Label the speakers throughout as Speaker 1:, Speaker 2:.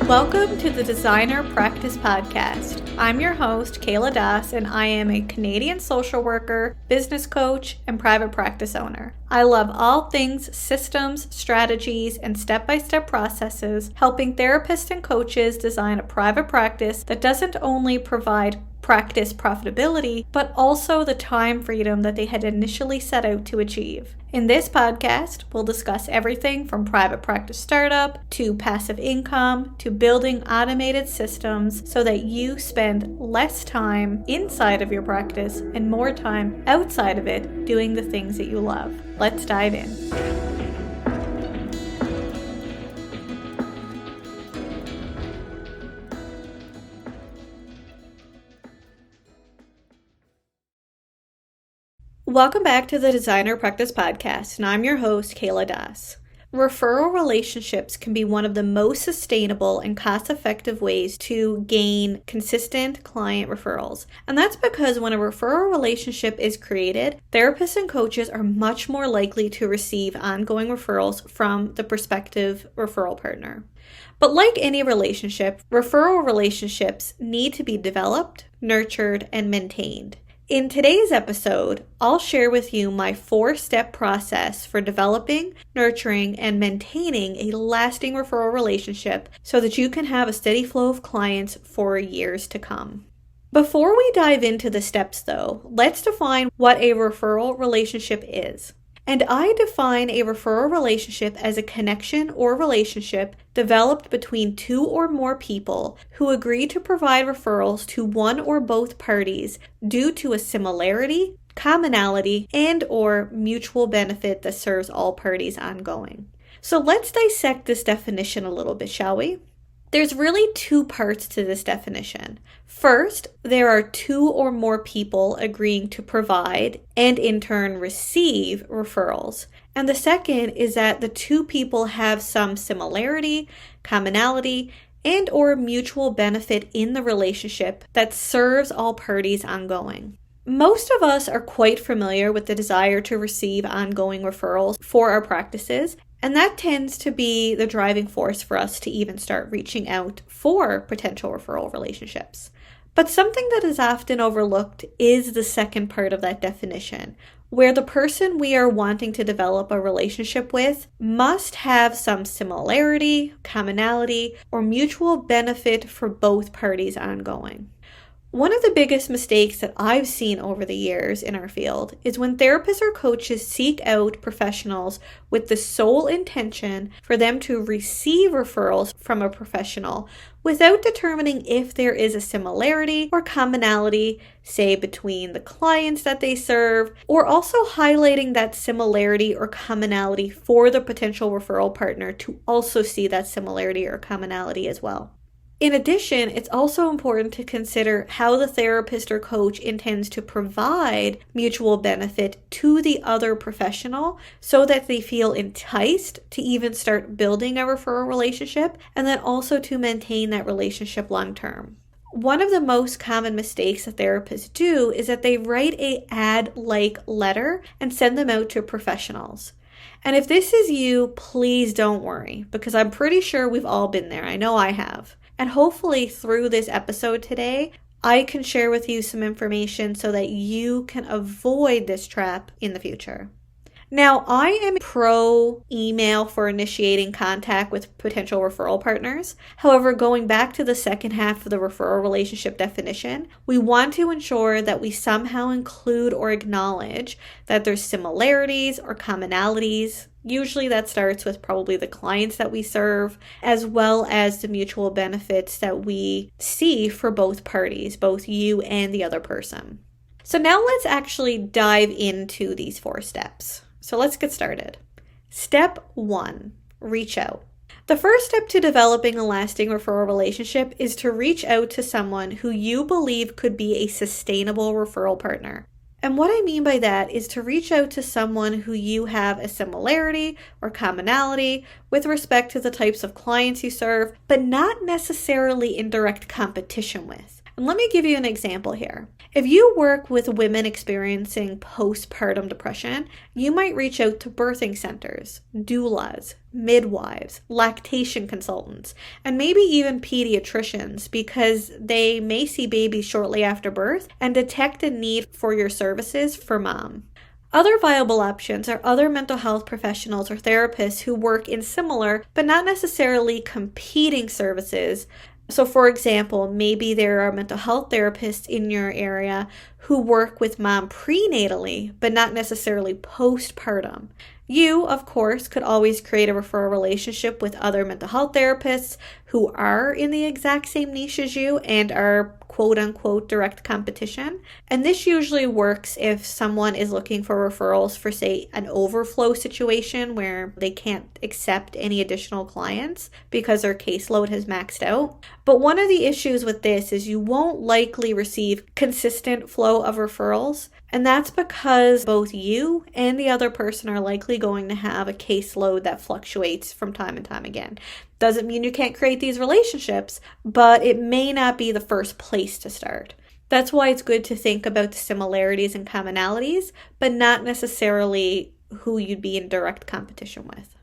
Speaker 1: Welcome to the Designer Practice Podcast. I'm your host, Kayla Das, and I am a Canadian social worker, business coach, and private practice owner. I love all things systems, strategies, and step-by-step processes, helping therapists and coaches design a private practice that doesn't only provide practice profitability, but also the time freedom that they had initially set out to achieve. In this podcast, we'll discuss everything from private practice startup to passive income to building automated systems so that you spend less time inside of your practice and more time outside of it doing the things that you love. Let's dive in. Welcome back to the Designer Practice Podcast, and I'm your host, Kayla Das. Referral relationships can be one of the most sustainable and cost-effective ways to gain consistent client referrals. And that's because when a referral relationship is created, therapists and coaches are much more likely to receive ongoing referrals from the prospective referral partner. But like any relationship, referral relationships need to be developed, nurtured, and maintained. In today's episode, I'll share with you my 4-step process for developing, nurturing, and maintaining a lasting referral relationship so that you can have a steady flow of clients for years to come. Before we dive into the steps though, let's define what a referral relationship is. And I define a referral relationship as a connection or relationship developed between 2 or more people who agree to provide referrals to one or both parties due to a similarity, commonality, and/or mutual benefit that serves all parties ongoing. So let's dissect this definition a little bit, shall we? There's really 2 parts to this definition. First, there are 2 or more people agreeing to provide and in turn receive referrals. And the second is that the 2 people have some similarity, commonality, and/or mutual benefit in the relationship that serves all parties ongoing. Most of us are quite familiar with the desire to receive ongoing referrals for our practices, and that tends to be the driving force for us to even start reaching out for potential referral relationships. But something that is often overlooked is the second part of that definition, where the person we are wanting to develop a relationship with must have some similarity, commonality, or mutual benefit for both parties ongoing. One of the biggest mistakes that I've seen over the years in our field is when therapists or coaches seek out professionals with the sole intention for them to receive referrals from a professional without determining if there is a similarity or commonality, say between the clients that they serve, or also highlighting that similarity or commonality for the potential referral partner to also see that similarity or commonality as well. In addition, it's also important to consider how the therapist or coach intends to provide mutual benefit to the other professional so that they feel enticed to even start building a referral relationship and then also to maintain that relationship long term. One of the most common mistakes that therapists do is that they write an ad-like letter and send them out to professionals. And if this is you, please don't worry, because I'm pretty sure we've all been there. I know I have. And hopefully through this episode today, I can share with you some information so that you can avoid this trap in the future. Now, I am pro email for initiating contact with potential referral partners. However, going back to the second half of the referral relationship definition, we want to ensure that we somehow include or acknowledge that there's similarities or commonalities. Usually that starts with probably the clients that we serve, as well as the mutual benefits that we see for both parties, both you and the other person. So now let's actually dive into these 4 steps. So let's get started. Step 1, reach out. The first step to developing a lasting referral relationship is to reach out to someone who you believe could be a sustainable referral partner. And what I mean by that is to reach out to someone who you have a similarity or commonality with respect to the types of clients you serve, but not necessarily in direct competition with. And let me give you an example here. If you work with women experiencing postpartum depression, you might reach out to birthing centers, doulas, midwives, lactation consultants, and maybe even pediatricians because they may see babies shortly after birth and detect a need for your services for mom. Other viable options are other mental health professionals or therapists who work in similar but not necessarily competing services. So for example, maybe there are mental health therapists in your area who work with mom prenatally, but not necessarily postpartum. You, of course, could always create a referral relationship with other mental health therapists who are in the exact same niche as you and are quote unquote direct competition. And this usually works if someone is looking for referrals for, say, an overflow situation where they can't accept any additional clients because their caseload has maxed out. But one of the issues with this is you won't likely receive consistent flow of referrals. And that's because both you and the other person are likely going to have a caseload that fluctuates from time and time again. Doesn't mean you can't create these relationships, but it may not be the first place to start. That's why it's good to think about the similarities and commonalities, but not necessarily who you'd be in direct competition with.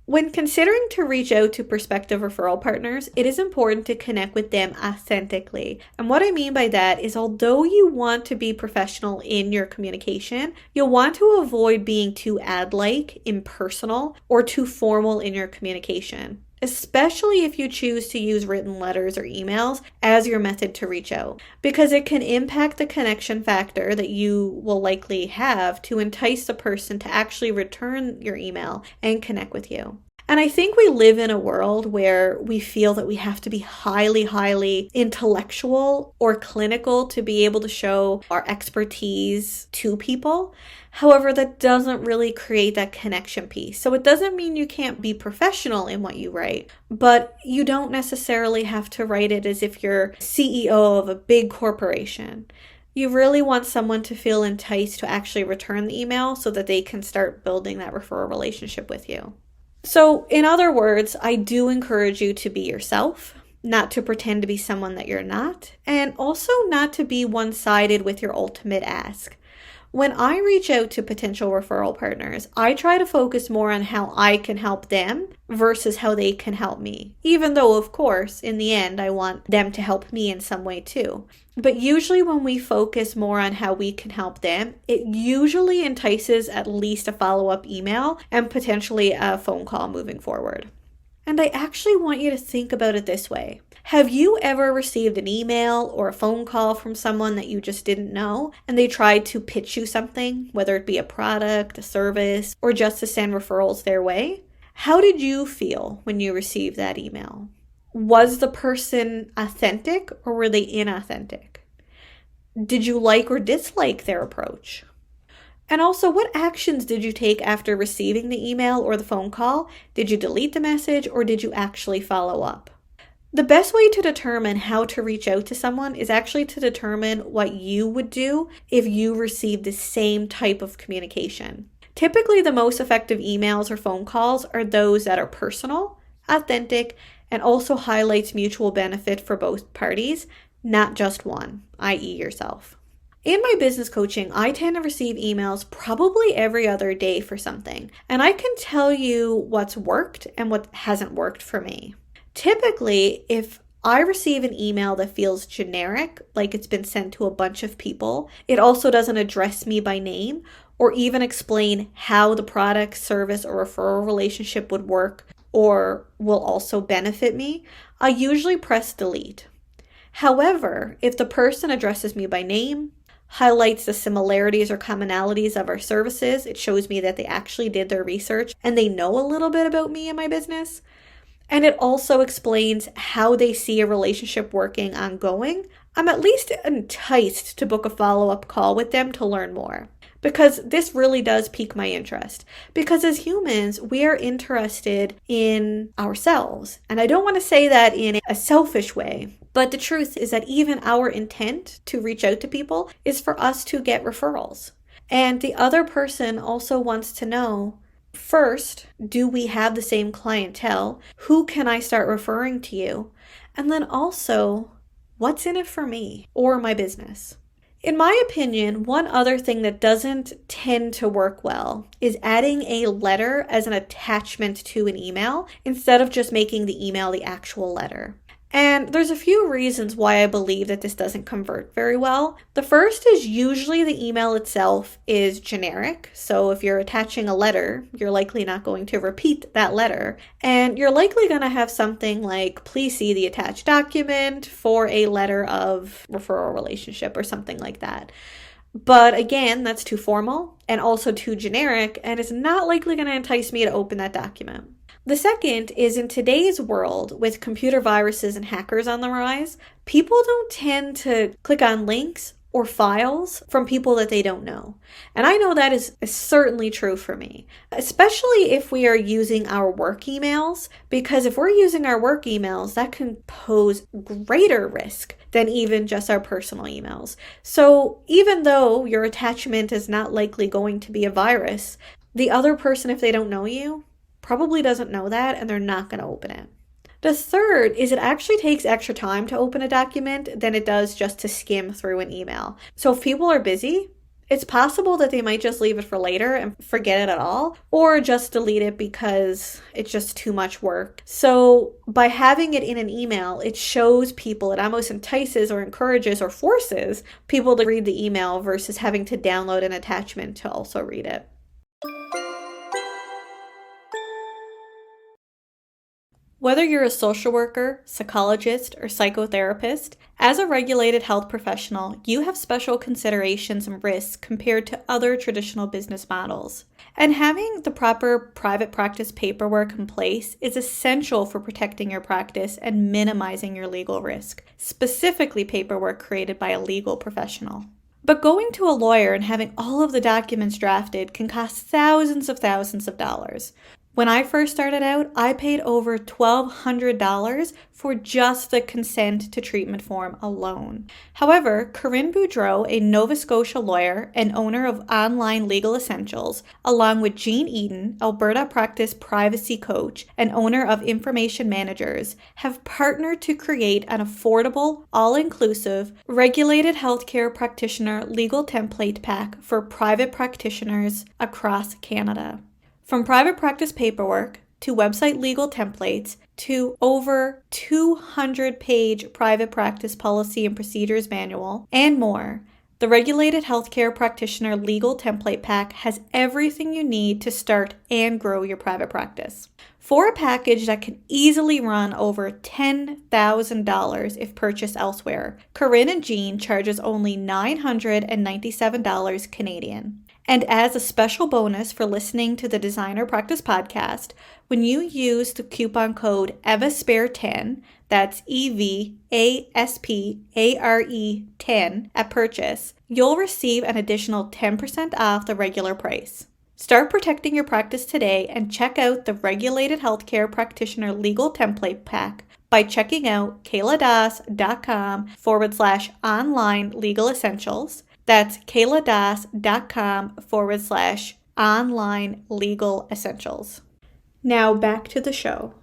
Speaker 1: When considering to reach out to prospective referral partners, it is important to connect with them authentically. And what I mean by that is although you want to be professional in your communication, you'll want to avoid being too ad-like, impersonal, or too formal in your communication, especially if you choose to use written letters or emails as your method to reach out, because it can impact the connection factor that you will likely have to entice the person to actually return your email and connect with you. And I think we live in a world where we feel that we have to be highly intellectual or clinical to be able to show our expertise to people. However, that doesn't really create that connection piece. So it doesn't mean you can't be professional in what you write, but you don't necessarily have to write it as if you're CEO of a big corporation. You really want someone to feel enticed to actually return the email so that they can start building that referral relationship with you. So in other words, I do encourage you to be yourself, not to pretend to be someone that you're not, and also not to be one-sided with your ultimate ask. When I reach out to potential referral partners, I try to focus more on how I can help them versus how they can help me. Even though, of course, in the end, I want them to help me in some way too. But usually when we focus more on how we can help them, it usually entices at least a follow-up email and potentially a phone call moving forward. And I actually want you to think about it this way. Have you ever received an email or a phone call from someone that you just didn't know and they tried to pitch you something, whether it be a product, a service, or just to send referrals their way? How did you feel when you received that email? Was the person authentic or were they inauthentic? Did you like or dislike their approach? And also, what actions did you take after receiving the email or the phone call? Did you delete the message or did you actually follow up? The best way to determine how to reach out to someone is actually to determine what you would do if you received the same type of communication. Typically, the most effective emails or phone calls are those that are personal, authentic, and also highlights mutual benefit for both parties, not just one, i.e. yourself. In my business coaching, I tend to receive emails probably every other day for something, and I can tell you what's worked and what hasn't worked for me. Typically, if I receive an email that feels generic, like it's been sent to a bunch of people, it also doesn't address me by name or even explain how the product, service, or referral relationship would work or will also benefit me, I usually press delete. However, if the person addresses me by name, highlights the similarities or commonalities of our services, it shows me that they actually did their research and they know a little bit about me and my business, and it also explains how they see a relationship working ongoing, I'm at least enticed to book a follow-up call with them to learn more. Because this really does pique my interest. Because as humans, we are interested in ourselves. And I don't want to say that in a selfish way, but the truth is that even our intent to reach out to people is for us to get referrals. And the other person also wants to know, first, do we have the same clientele? Who can I start referring to you? And then also, what's in it for me or my business? In my opinion, one other thing that doesn't tend to work well is adding a letter as an attachment to an email instead of just making the email the actual letter. And there's a few reasons why I believe that this doesn't convert very well. The first is usually the email itself is generic. So if you're attaching a letter, you're likely not going to repeat that letter. And you're likely going to have something like, please see the attached document for a letter of referral relationship or something like that. But again, that's too formal and also too generic, and it's not likely going to entice me to open that document. The second is, in today's world with computer viruses and hackers on the rise, people don't tend to click on links or files from people that they don't know. And I know that is certainly true for me, especially if we are using our work emails, because if we're using our work emails, that can pose greater risk than even just our personal emails. So even though your attachment is not likely going to be a virus, the other person, if they don't know you, probably doesn't know that, and they're not going to open it. The third is it actually takes extra time to open a document than it does just to skim through an email. So if people are busy, it's possible that they might just leave it for later and forget it at all, or just delete it because it's just too much work. So by having it in an email, it shows people, it almost entices or encourages or forces people to read the email versus having to download an attachment to also read it. Whether you're a social worker, psychologist, or psychotherapist, as a regulated health professional, you have special considerations and risks compared to other traditional business models. And having the proper private practice paperwork in place is essential for protecting your practice and minimizing your legal risk, specifically paperwork created by a legal professional. But going to a lawyer and having all of the documents drafted can cost thousands of dollars. When I first started out, I paid over $1,200 for just the consent to treatment form alone. However, Corinne Boudreau, a Nova Scotia lawyer and owner of Online Legal Essentials, along with Jean Eden, Alberta Practice Privacy Coach and owner of Information Managers, have partnered to create an affordable, all-inclusive, regulated healthcare practitioner legal template pack for private practitioners across Canada. From private practice paperwork to website legal templates to over 200-page private practice policy and procedures manual and more, the Regulated Healthcare Practitioner Legal Template Pack has everything you need to start and grow your private practice. For a package that can easily run over $10,000 if purchased elsewhere, Corinne and Jean charges only $997 Canadian. And as a special bonus for listening to the Designer Practice podcast, when you use the coupon code EVASPARE10, that's EVASPARE 10 at purchase, you'll receive an additional 10% off the regular price. Start protecting your practice today and check out the Regulated Healthcare Practitioner Legal Template Pack by checking out kayladas.com/online legal essentials. That's kayladas.com/online legal essentials. Now back to the show.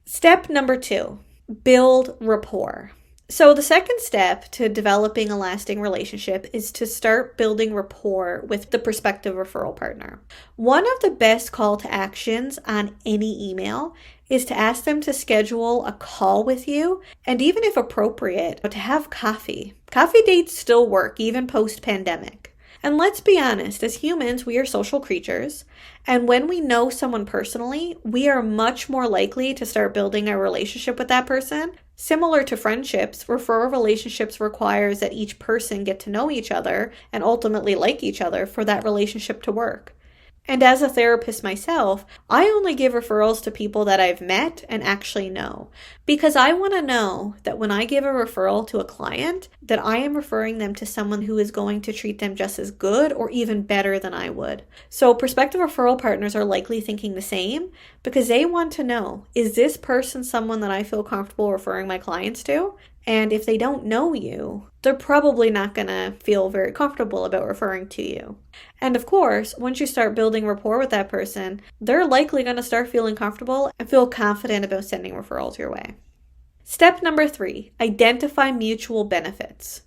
Speaker 1: Step number 2, build rapport. So the second step to developing a lasting relationship is to start building rapport with the prospective referral partner. One of the best call to actions on any email is to ask them to schedule a call with you, and even if appropriate, to have coffee. Coffee dates still work, even post-pandemic. And let's be honest, as humans, we are social creatures, and when we know someone personally, we are much more likely to start building a relationship with that person. Similar to friendships, referral relationships requires that each person get to know each other and ultimately like each other for that relationship to work. And as a therapist myself, I only give referrals to people that I've met and actually know, because I want to know that when I give a referral to a client, that I am referring them to someone who is going to treat them just as good or even better than I would. So prospective referral partners are likely thinking the same because they want to know, is this person someone that I feel comfortable referring my clients to? And if they don't know you, they're probably not going to feel very comfortable about referring to you. And of course, once you start building rapport with that person, they're likely going to start feeling comfortable and feel confident about sending referrals your way. Step number 3, identify mutual benefits.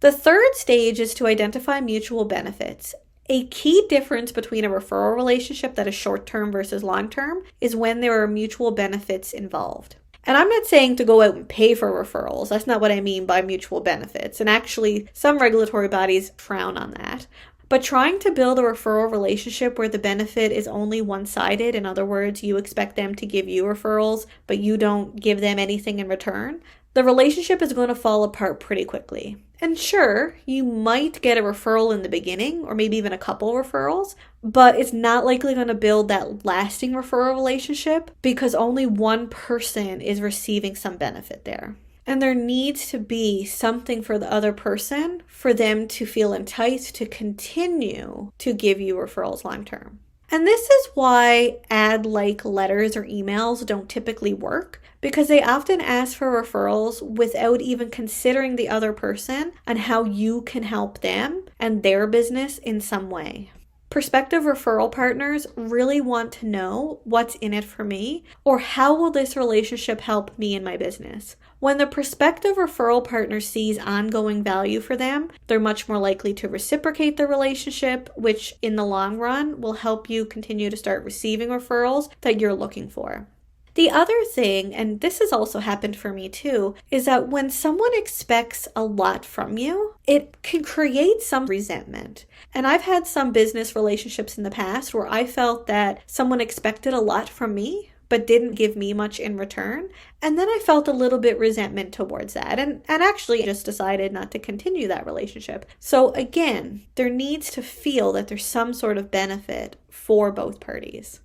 Speaker 1: The third stage is to identify mutual benefits. A key difference between a referral relationship that is short-term versus long-term is when there are mutual benefits involved. And I'm not saying to go out and pay for referrals. That's not what I mean by mutual benefits. And actually, some regulatory bodies frown on that. But trying to build a referral relationship where the benefit is only one-sided, in other words, you expect them to give you referrals, but you don't give them anything in return, the relationship is going to fall apart pretty quickly. And sure, you might get a referral in the beginning, or maybe even a couple referrals, but it's not likely going to build that lasting referral relationship because only one person is receiving some benefit there. And there needs to be something for the other person for them to feel enticed to continue to give you referrals long term. And this is why ad-like letters or emails don't typically work, because they often ask for referrals without even considering the other person and how you can help them and their business in some way. Prospective referral partners really want to know what's in it for me, or how will this relationship help me in my business. When the prospective referral partner sees ongoing value for them, they're much more likely to reciprocate the relationship, which in the long run will help you continue to start receiving referrals that you're looking for. The other thing, and this has also happened for me too, is that when someone expects a lot from you, it can create some resentment. And I've had some business relationships in the past where I felt that someone expected a lot from me, but didn't give me much in return. And then I felt a little bit resentment towards that and actually just decided not to continue that relationship. So again, there needs to feel that there's some sort of benefit for both parties.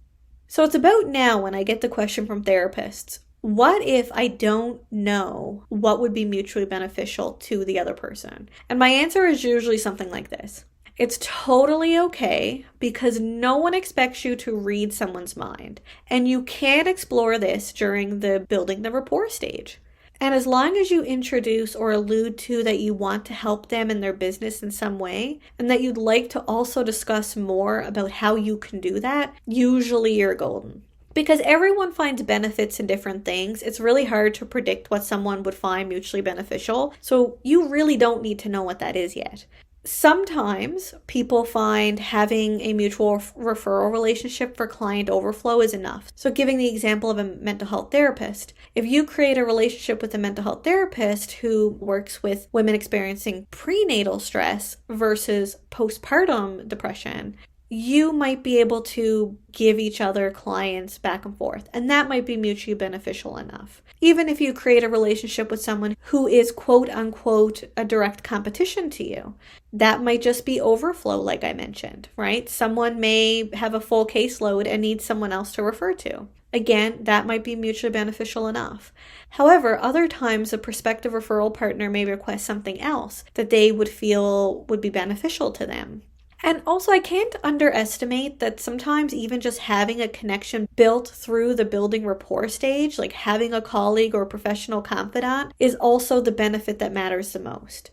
Speaker 1: So it's about now when I get the question from therapists, what if I don't know what would be mutually beneficial to the other person? And my answer is usually something like this. It's totally okay because no one expects you to read someone's mind. And you can explore this during the building the rapport stage. And as long as you introduce or allude to that you want to help them in their business in some way, and that you'd like to also discuss more about how you can do that, usually you're golden. Because everyone finds benefits in different things, it's really hard to predict what someone would find mutually beneficial, so you really don't need to know what that is yet. Sometimes people find having a mutual referral relationship for client overflow is enough. So giving the example of a mental health therapist, if you create a relationship with a mental health therapist who works with women experiencing prenatal stress versus postpartum depression, you might be able to give each other clients back and forth, and that might be mutually beneficial enough. Even if you create a relationship with someone who is quote unquote a direct competition to you, that might just be overflow, like I mentioned, right? Someone may have a full caseload and need someone else to refer to. Again, that might be mutually beneficial enough. However, other times a prospective referral partner may request something else that they would feel would be beneficial to them. And also, I can't underestimate that sometimes even just having a connection built through the building rapport stage, like having a colleague or professional confidant, is also the benefit that matters the most.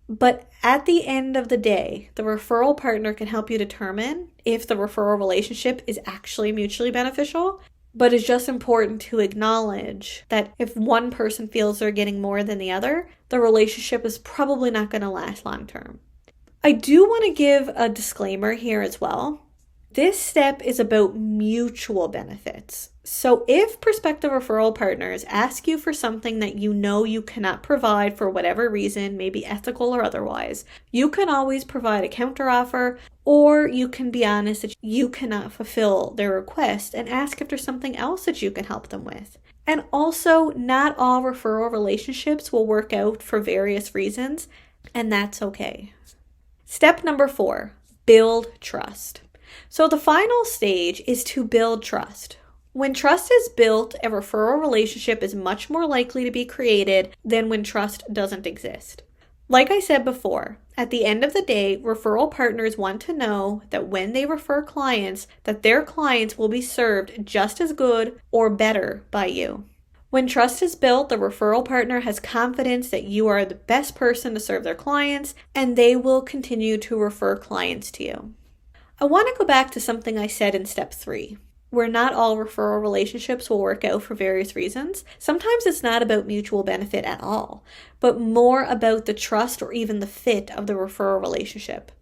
Speaker 1: But at the end of the day, the referral partner can help you determine if the referral relationship is actually mutually beneficial. But it's just important to acknowledge that if one person feels they're getting more than the other, the relationship is probably not going to last long term. I do want to give a disclaimer here as well. This step is about mutual benefits. So if prospective referral partners ask you for something that you know you cannot provide for whatever reason, maybe ethical or otherwise, you can always provide a counteroffer, or you can be honest that you cannot fulfill their request and ask if there's something else that you can help them with. And also, not all referral relationships will work out for various reasons, and that's okay. Step number 4, build trust. So the final stage is to build trust. When trust is built, a referral relationship is much more likely to be created than when trust doesn't exist. Like I said before, at the end of the day, referral partners want to know that when they refer clients, that their clients will be served just as good or better by you. When trust is built, the referral partner has confidence that you are the best person to serve their clients, and they will continue to refer clients to you. I want to go back to something I said in step 3. where not all referral relationships will work out for various reasons. Sometimes it's not about mutual benefit at all, but more about the trust or even the fit of the referral relationship.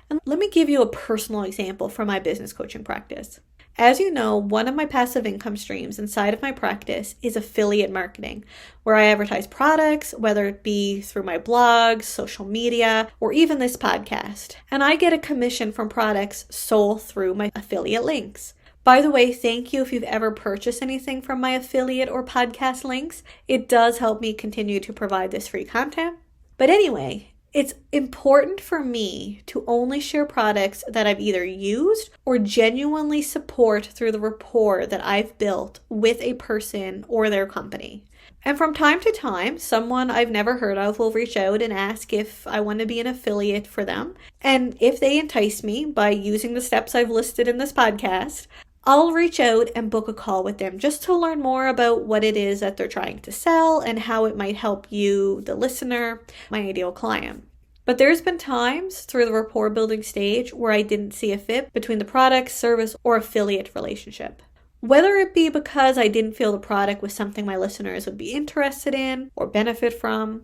Speaker 1: And let me give you a personal example from my business coaching practice. As you know, one of my passive income streams inside of my practice is affiliate marketing, where I advertise products, whether it be through my blogs, social media, or even this podcast. And I get a commission from products sold through my affiliate links. By the way, thank you if you've ever purchased anything from my affiliate or podcast links. It does help me continue to provide this free content. But anyway, it's important for me to only share products that I've either used or genuinely support through the rapport that I've built with a person or their company. And from time to time, someone I've never heard of will reach out and ask if I want to be an affiliate for them. And if they entice me by using the steps I've listed in this podcast, I'll reach out and book a call with them just to learn more about what it is that they're trying to sell and how it might help you, the listener, my ideal client. But there's been times through the rapport building stage where I didn't see a fit between the product, service, or affiliate relationship. Whether it be because I didn't feel the product was something my listeners would be interested in or benefit from,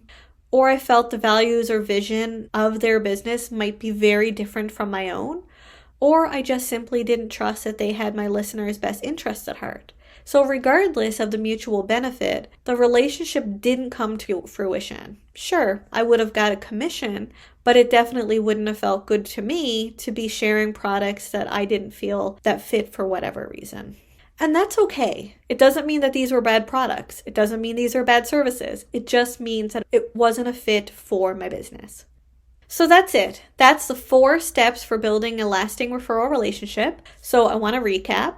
Speaker 1: or I felt the values or vision of their business might be very different from my own, or I just simply didn't trust that they had my listeners' best interests at heart. So regardless of the mutual benefit, the relationship didn't come to fruition. Sure, I would have got a commission, but it definitely wouldn't have felt good to me to be sharing products that I didn't feel that fit for whatever reason. And that's okay. It doesn't mean that these were bad products. It doesn't mean these are bad services. It just means that it wasn't a fit for my business. So that's it. That's the 4 steps for building a lasting referral relationship. So I want to recap.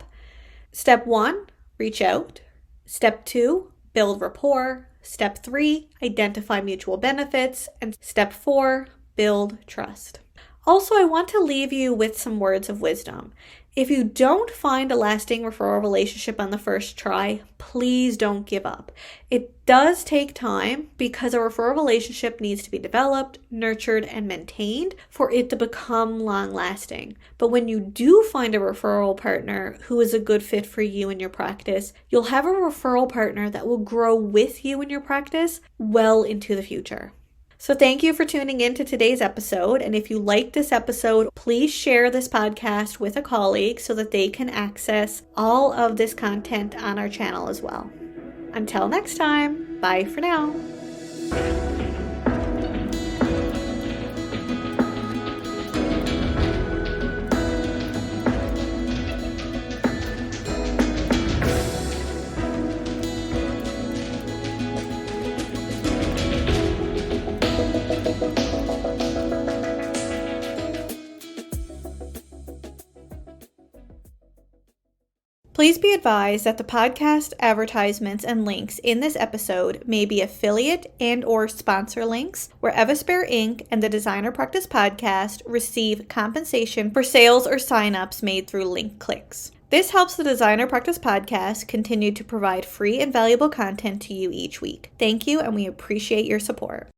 Speaker 1: Step 1, reach out. Step 2, build rapport. Step 3, identify mutual benefits. And step 4, build trust. Also, I want to leave you with some words of wisdom. If you don't find a lasting referral relationship on the first try, please don't give up. It does take time because a referral relationship needs to be developed, nurtured, and maintained for it to become long-lasting. But when you do find a referral partner who is a good fit for you in your practice, you'll have a referral partner that will grow with you in your practice well into the future. So thank you for tuning in to today's episode. And if you like this episode, please share this podcast with a colleague so that they can access all of this content on our channel as well. Until next time, bye for now. Please be advised that the podcast advertisements and links in this episode may be affiliate and or sponsor links where Evaspare Inc. and the Designer Practice Podcast receive compensation for sales or signups made through link clicks. This helps the Designer Practice Podcast continue to provide free and valuable content to you each week. Thank you, and we appreciate your support.